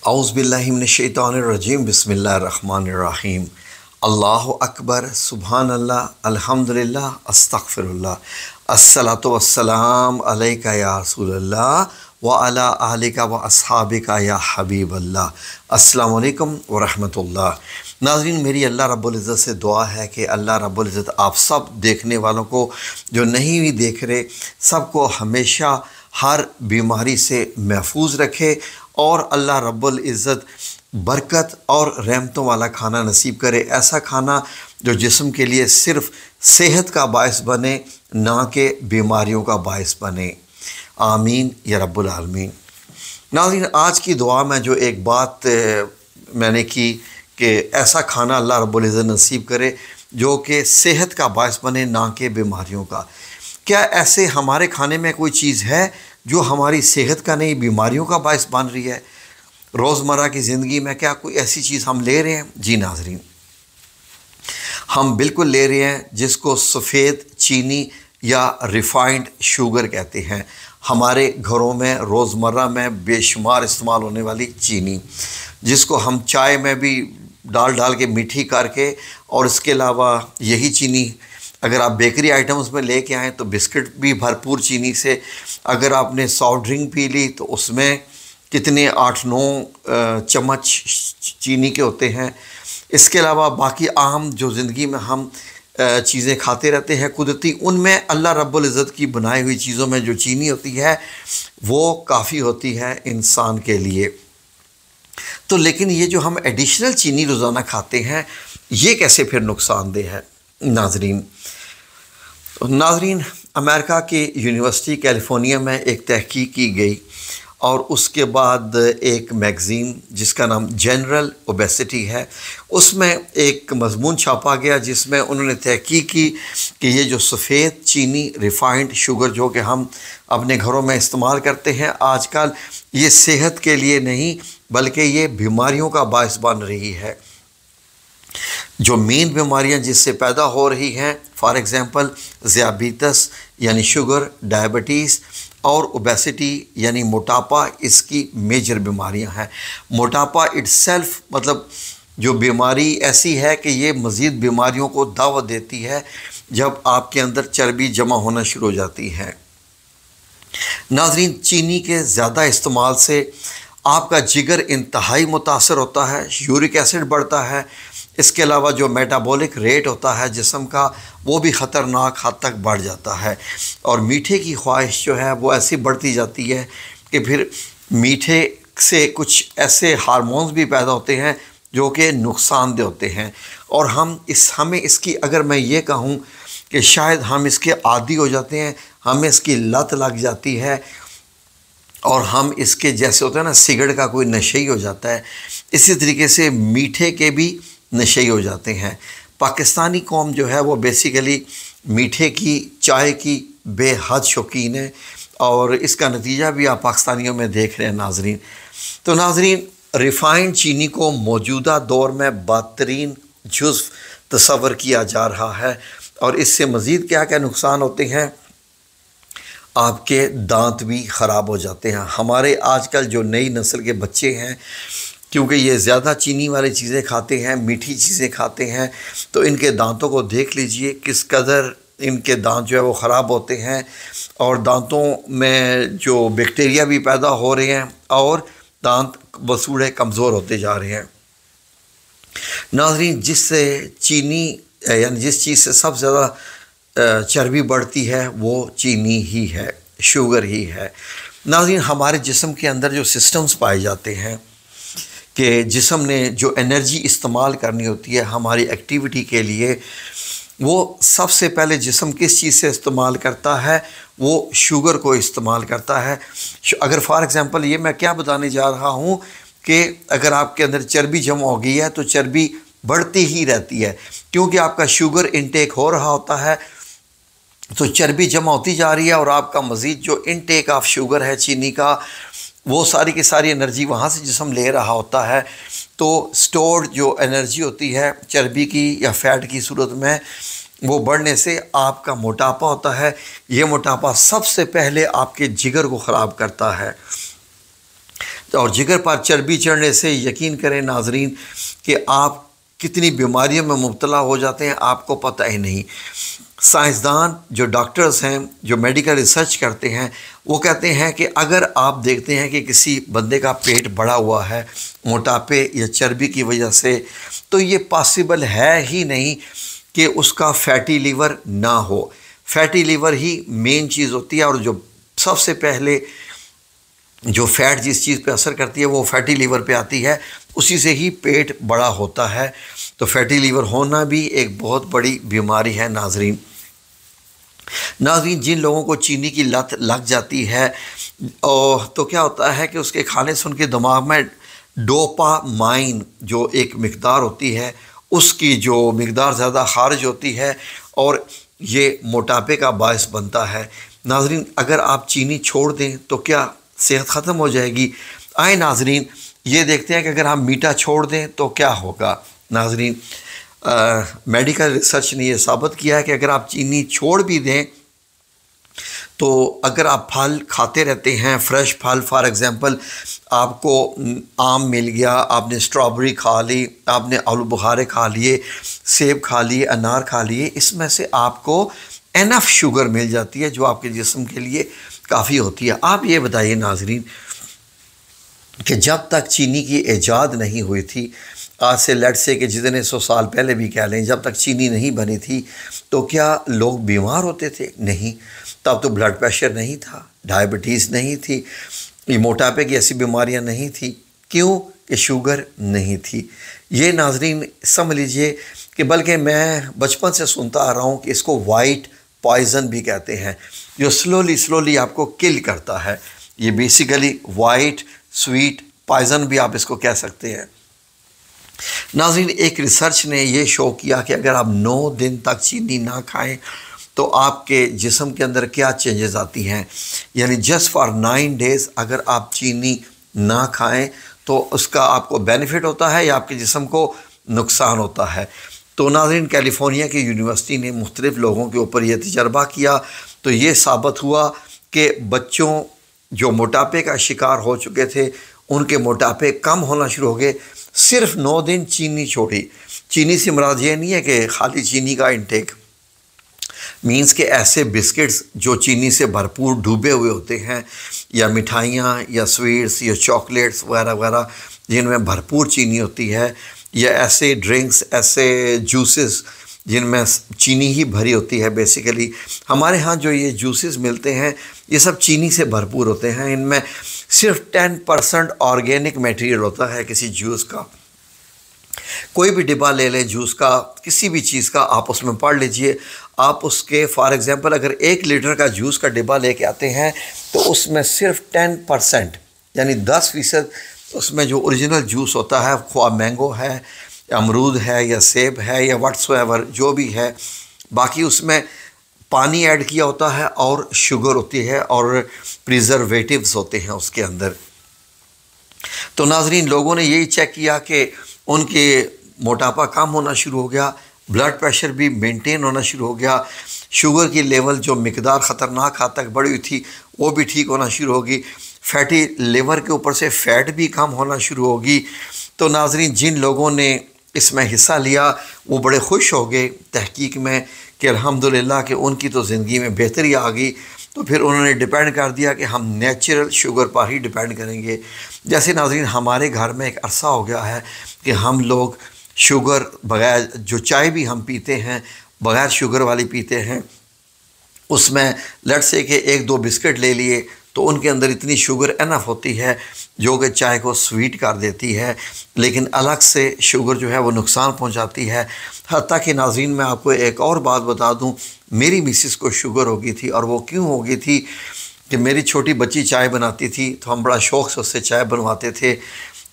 औज़ुबिल्लाहि मिनश्शैतानिर्रजीम बिस्मिल्लाहिर्रहमानिर्रहीम। अल्लाहु अकबर, सुबहानल्लाह, अल्हम्दुलिल्लाह, अस्तगफिरुल्लाह, अस्सलातु वस्सलाम अलैका या रसूलल्लाह व अला आलिका व अस्हाबिका या हबीबल्लाह। अस्सलामु अलैकुम व रहमतुल्लाह। नाज़रीन, मेरी अल्लाह रब्बुल इज़्ज़त से दुआ है कि अल्लाह रब्बुल इज़्ज़त आप सब देखने वालों को, जो नहीं भी देख रहे, सबको हमेशा हर बीमारी से महफूज रखे और अल्लाह रब्बुल इज़्ज़त बरकत और रहमतों वाला खाना नसीब करे। ऐसा खाना जो जिस्म के लिए सिर्फ़ सेहत का बायस बने, ना कि बीमारियों का बायस बने। आमीन या रब्बुल आलमीन। नाज़रीन, आज की दुआ में जो एक बात मैंने की कि ऐसा खाना अल्लाह रब्बुल इज़्ज़त नसीब करे जो कि सेहत का बायस बने, ना कि बीमारियों का। क्या ऐसे हमारे खाने में कोई चीज़ है जो हमारी सेहत का नहीं, बीमारियों का बायस बन रही है? रोज़मर्रा की ज़िंदगी में क्या कोई ऐसी चीज़ हम ले रहे हैं? जी नाज़रीन, हम बिल्कुल ले रहे हैं, जिसको सफ़ेद चीनी या रिफ़ाइंड शुगर कहते हैं। हमारे घरों में रोज़मर्रा में बेशुमार इस्तेमाल होने वाली चीनी, जिसको हम चाय में भी डाल डाल के मीठी करके, और इसके अलावा यही चीनी अगर आप बेकरी आइटम्स में लेके आएँ तो बिस्किट भी भरपूर चीनी से। अगर आपने सॉफ्ट ड्रिंक पी ली तो उसमें कितने 8-9 चम्मच चीनी के होते हैं। इसके अलावा बाकी आम जो ज़िंदगी में हम चीज़ें खाते रहते हैं कुदरती, उनमें अल्लाह रब्बुल इज़्ज़त की बनाई हुई चीज़ों में जो चीनी होती है वो काफ़ी होती है इंसान के लिए। तो लेकिन ये जो हम एडिशनल चीनी रोज़ाना खाते हैं, ये कैसे फिर नुकसानदेह है? नाज़रीन, अमेरिका की यूनिवर्सिटी कैलिफोर्निया में एक तहकीक की गई और उसके बाद एक मैगज़ीन जिसका नाम जनरल ओबेसिटी है, उसमें एक मज़मून छापा गया जिसमें उन्होंने तहकीक की कि ये जो सफ़ेद चीनी रिफ़ाइंड शुगर जो कि हम अपने घरों में इस्तेमाल करते हैं आजकल, ये सेहत के लिए नहीं बल्कि ये बीमारियों का बायस बन रही है। जो मेन बीमारियां जिससे पैदा हो रही हैं, फॉर एग्ज़ाम्पल ज़ियाबीतस यानी शुगर, डायबिटीज़ और ओबेसिटी यानी मोटापा, इसकी मेजर बीमारियां हैं। मोटापा इट्सेल्फ मतलब जो बीमारी ऐसी है कि ये मज़ीद बीमारियों को दावत देती है जब आपके अंदर चर्बी जमा होना शुरू हो जाती है। नाज़रीन, चीनी के ज़्यादा इस्तेमाल से आपका जिगर इंतहाई मुतासर होता है, यूरिक एसिड बढ़ता है। इसके अलावा जो मेटाबॉलिक रेट होता है जिस्म का, वो भी ख़तरनाक हद तक बढ़ जाता है और मीठे की ख्वाहिश जो है वो ऐसी बढ़ती जाती है कि फिर मीठे से कुछ ऐसे हार्मोन्स भी पैदा होते हैं जो कि नुकसानदेह होते हैं। और हमें इसकी, अगर मैं ये कहूँ कि शायद हम इसके आदी हो जाते हैं, हमें इसकी लत लग जाती है और हम इसके जैसे होता है ना, सिगरेट का कोई नशे हो जाता है, इसी तरीके से मीठे के भी नशे हो जाते हैं। पाकिस्तानी कौम जो है वो बेसिकली मीठे की, चाय की बेहद शौकीन है और इसका नतीजा भी आप पाकिस्तानियों में देख रहे हैं नाज़रीन। तो नाज़रीन, रिफ़ाइंड चीनी को मौजूदा दौर में बदतरीन जुज़्व तस्वर किया जा रहा है और इससे मज़ीद क्या क्या नुकसान होते हैं, आपके दांत भी ख़राब हो जाते हैं। हमारे आजकल जो नई नस्ल के बच्चे हैं, क्योंकि ये ज़्यादा चीनी वाली चीज़ें खाते हैं, मीठी चीज़ें खाते हैं, तो इनके दांतों को देख लीजिए किस कदर इनके दांत जो है वो ख़राब होते हैं और दांतों में जो बैक्टीरिया भी पैदा हो रहे हैं और दांत वसूड़े कमज़ोर होते जा रहे हैं। नाज़रीन, जिससे चीनी यानी जिस चीज़ से सबसे ज़्यादा चर्बी बढ़ती है वो चीनी ही है, शुगर ही है। नाज़रीन, हमारे जिस्म के अंदर जो सिस्टम्स पाए जाते हैं कि जिस्म ने जो एनर्जी इस्तेमाल करनी होती है हमारी एक्टिविटी के लिए, वो सबसे पहले जिस्म किस चीज़ से इस्तेमाल करता है? वो शुगर को इस्तेमाल करता है। अगर फॉर एग्ज़ाम्पल ये मैं क्या बताने जा रहा हूँ कि अगर आपके अंदर चर्बी जमा हो गई है तो चर्बी बढ़ती ही रहती है, क्योंकि आपका शुगर इनटेक हो रहा होता है तो चर्बी जमा होती जा रही है और आपका मज़ीद जो इनटेक ऑफ शुगर है चीनी का, वो सारी की सारी एनर्जी वहाँ से जिस्म ले रहा होता है। तो स्टोर्ड जो एनर्जी होती है चर्बी की या फ़ैट की सूरत में, वो बढ़ने से आपका मोटापा होता है। ये मोटापा सबसे पहले आपके जिगर को ख़राब करता है। और जिगर पर चर्बी चढ़ने से यकीन करें नाजरीन कि आप कितनी बीमारियों में मुब्तला हो जाते हैं आपको पता ही नहीं। साइंसदान जो डॉक्टर्स हैं, जो मेडिकल रिसर्च करते हैं, वो कहते हैं कि अगर आप देखते हैं कि किसी बंदे का पेट बढ़ा हुआ है मोटापे या चर्बी की वजह से, तो ये पॉसिबल है ही नहीं कि उसका फैटी लीवर ना हो। फैटी लीवर ही मेन चीज़ होती है, और जो सबसे पहले जो फ़ैट जिस चीज़ पे असर करती है वो फैटी लीवर पे आती है, उसी से ही पेट बड़ा होता है। तो फैटी लीवर होना भी एक बहुत बड़ी बीमारी है नाजरीन। जिन लोगों को चीनी की लत लग जाती है और तो क्या होता है कि उसके खाने से उनके दिमाग में डोपामाइन जो एक मिकदार होती है, उसकी जो मिकदार ज़्यादा खारिज होती है और ये मोटापे का बायस बनता है। नाजरीन, अगर आप चीनी छोड़ दें तो क्या सेहत ख़त्म हो जाएगी? आए नाजरीन, ये देखते हैं कि अगर हम मीठा छोड़ दें तो क्या होगा। नाजरीन, मेडिकल रिसर्च ने यह साबित किया है कि अगर आप चीनी छोड़ भी दें तो अगर आप फल खाते रहते हैं, फ्रेश फल, फॉर एग्ज़ाम्पल आपको आम मिल गया, आपने स्ट्रॉबेरी खा ली, आपने आलू बुखारे खा लिए, सेब खा लिए, अनार खा लिए, इसमें से आपको एनफ शुगर मिल जाती है जो आपके जिस्म के लिए काफ़ी होती है। आप ये बताइए नाजरीन कि जब तक चीनी की ईजाद नहीं हुई थी, आज से लेट से कि जितने 100 साल पहले भी कह लें, जब तक चीनी नहीं बनी थी तो क्या लोग बीमार होते थे? नहीं। तब तो ब्लड प्रेशर नहीं था, डायबिटीज़ नहीं थी, ये मोटापे की ऐसी बीमारियां नहीं थी। क्यों? कि शुगर नहीं थी। ये नाजरीन समझ लीजिए कि बल्कि मैं बचपन से सुनता आ रहा हूँ कि इसको वाइट पॉइज़न भी कहते हैं, जो स्लोली आपको किल करता है। ये बेसिकली वाइट स्वीट पॉइज़न भी आप इसको कह सकते हैं। नाज़रीन, एक रिसर्च ने ये शो किया कि अगर आप 9 दिन तक चीनी ना खाएं तो आपके जिस्म के अंदर क्या चेंजेस आती हैं। यानी जस्ट फॉर 9 डेज़ अगर आप चीनी ना खाएं तो उसका आपको बेनिफिट होता है या आपके जिस्म को नुकसान होता है। तो नाज़रीन, कैलिफोर्निया की यूनिवर्सिटी ने मुख्तलिफ़ लोगों के ऊपर यह तजर्बा किया तो ये साबित हुआ कि बच्चों जो मोटापे का शिकार हो चुके थे उनके मोटापे कम होना शुरू हो गए। सिर्फ 9 दिन चीनी छोड़ी। चीनी से मुराद ये नहीं है कि खाली चीनी का इंटेक, मीन्स के ऐसे बिस्किट्स जो चीनी से भरपूर डूबे हुए होते हैं, या मिठाइयाँ या स्वीट्स या चॉकलेट्स वगैरह वगैरह जिनमें भरपूर चीनी होती है, या ऐसे ड्रिंक्स, ऐसे जूसेस जिनमें चीनी ही भरी होती है। बेसिकली हमारे यहाँ जो ये जूसेस मिलते हैं ये सब चीनी से भरपूर होते हैं। इनमें सिर्फ 10% ऑर्गेनिक मटेरियल होता है किसी जूस का। कोई भी डिब्बा ले लें जूस का, किसी भी चीज़ का, आप उसमें पढ़ लीजिए। आप उसके फॉर एग्ज़ाम्पल अगर 1 लीटर का जूस का डिब्बा लेके आते हैं तो उसमें सिर्फ 10% यानी 10% उसमें जो ओरिजिनल जूस होता है, ख्वा मैंगो है, अमरूद है या सेब है या व्हाट्सएवर जो भी है, बाकी उसमें पानी ऐड किया होता है और शुगर होती है और प्रिजर्वेटिव्स होते हैं उसके अंदर। तो नाजरीन, लोगों ने यही चेक किया कि उनके मोटापा कम होना शुरू हो गया, ब्लड प्रेशर भी मेंटेन होना शुरू हो गया, शुगर की लेवल जो मिकदार ख़तरनाक हद तक बढ़ी हुई थी वो भी ठीक होना शुरू होगी, फैटी लिवर के ऊपर से फ़ैट भी कम होना शुरू होगी। तो नाजरीन, जिन लोगों ने इसमें हिस्सा लिया वो बड़े खुश हो गए तहकीक में कि अल्हम्दुलिल्लाह कि उनकी तो ज़िंदगी में बेहतरी आ गई। तो फिर उन्होंने डिपेंड कर दिया कि हम नेचुरल शुगर पर ही डिपेंड करेंगे। जैसे नाज़रीन, हमारे घर में एक अरसा हो गया है कि हम लोग शुगर बग़ैर, जो चाय भी हम पीते हैं बग़ैर शुगर वाली पीते हैं, उसमें लेट से कि 1-2 बिस्किट ले लिए तो उनके अंदर इतनी शुगर इनफ होती है जो कि चाय को स्वीट कर देती है, लेकिन अलग से शुगर जो है वो नुकसान पहुंचाती है। हत्ता कि नाज़रीन, मैं आपको एक और बात बता दूं, मेरी मिसिस को शुगर हो गई थी। और वो क्यों हो गई थी कि मेरी छोटी बच्ची चाय बनाती थी तो हम बड़ा शौक़ से उससे चाय बनवाते थे।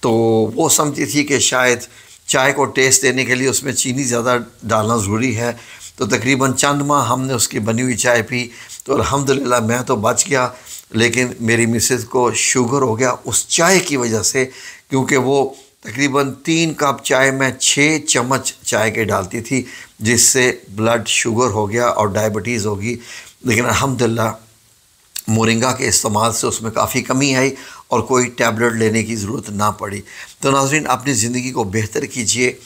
तो वो समझती थी कि शायद चाय को टेस्ट देने के लिए उसमें चीनी ज़्यादा डालना ज़रूरी है। तो तकरीबन चंद माह हमने उसकी बनी हुई चाय पी तो अल्हम्दुलिल्लाह मैं तो बच गया, लेकिन मेरी मिसेस को शुगर हो गया उस चाय की वजह से, क्योंकि वो तकरीबन 3 कप चाय में 6 चम्मच चाय के डालती थी, जिससे ब्लड शुगर हो गया और डायबिटीज़ होगी। लेकिन अल्हम्दुलिल्लाह मोरिंगा के इस्तेमाल से उसमें काफ़ी कमी आई और कोई टैबलेट लेने की ज़रूरत ना पड़ी। तो नाज़रीन, अपनी ज़िंदगी को बेहतर कीजिए।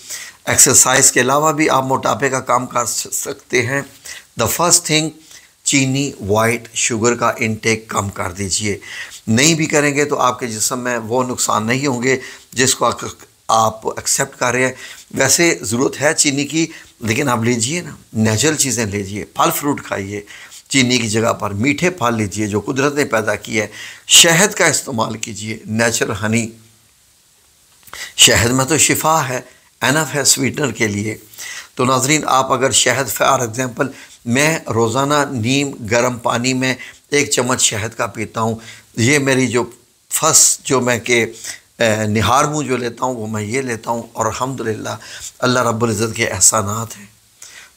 एक्सरसाइज के अलावा भी आप मोटापे का काम कर सकते हैं। द फर्स्ट थिंग, चीनी, वाइट शुगर का इंटेक कम कर दीजिए। नहीं भी करेंगे तो आपके जिस्म में वो नुकसान नहीं होंगे जिसको आप एक्सेप्ट कर रहे हैं। वैसे ज़रूरत है चीनी की, लेकिन आप लीजिए ना, नेचुरल चीज़ें लीजिए, फल फ्रूट खाइए। चीनी की जगह पर मीठे फल लीजिए जो कुदरत ने पैदा किया है। शहद का इस्तेमाल कीजिए, नेचुरल हनी। शहद में तो शिफा है, एनफ है स्वीटनर के लिए। तो नाजरीन, आप अगर शहद, फॉर एग्ज़ाम्पल मैं रोज़ाना नीम गर्म पानी में 1 चम्मच शहद का पीता हूँ। ये मेरी जो फर्स्ट जो मैं के निहार मुँह जो लेता हूँ वो मैं ये लेता हूँ, और अल्हम्दुलिल्लाह अल्लाह रब्बुल इज़्ज़त के एहसानात हैं।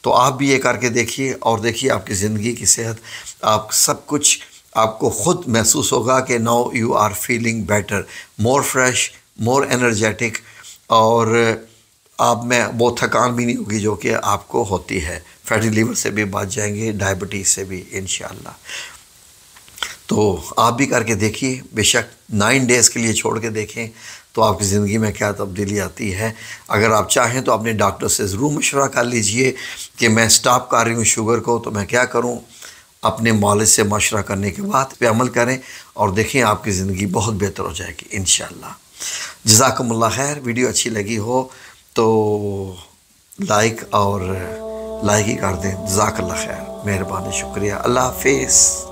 तो आप भी ये करके देखिए और देखिए आपकी ज़िंदगी की सेहत, आप सब कुछ आपको ख़ुद महसूस होगा कि now you are feeling better, more fresh, more energetic, और आप में वो थकान भी नहीं होगी जो कि आपको होती है। फैटी लीवर से भी बच जाएंगे, डायबिटीज़ से भी इंशाअल्लाह। तो आप भी करके देखिए, बेशक 9 डेज़ के लिए छोड़ के देखें तो आपकी ज़िंदगी में क्या तब्दीली आती है। अगर आप चाहें तो अपने डॉक्टर से ज़रूर मशवरा कर लीजिए कि मैं स्टॉप कर रही हूँ शुगर को, तो मैं क्या करूँ। अपने मालिज से मशवरा करने के बाद पे अमल करें और देखें आपकी ज़िंदगी बहुत बेहतर हो जाएगी इंशाअल्लाह। जज़ाकुमुल्लाह खैर। वीडियो अच्छी लगी हो तो लाइक ही कर दें। जज़ाकल्लाह खैर, मेहरबानी, शुक्रिया। अल्लाह हाफ़िज़।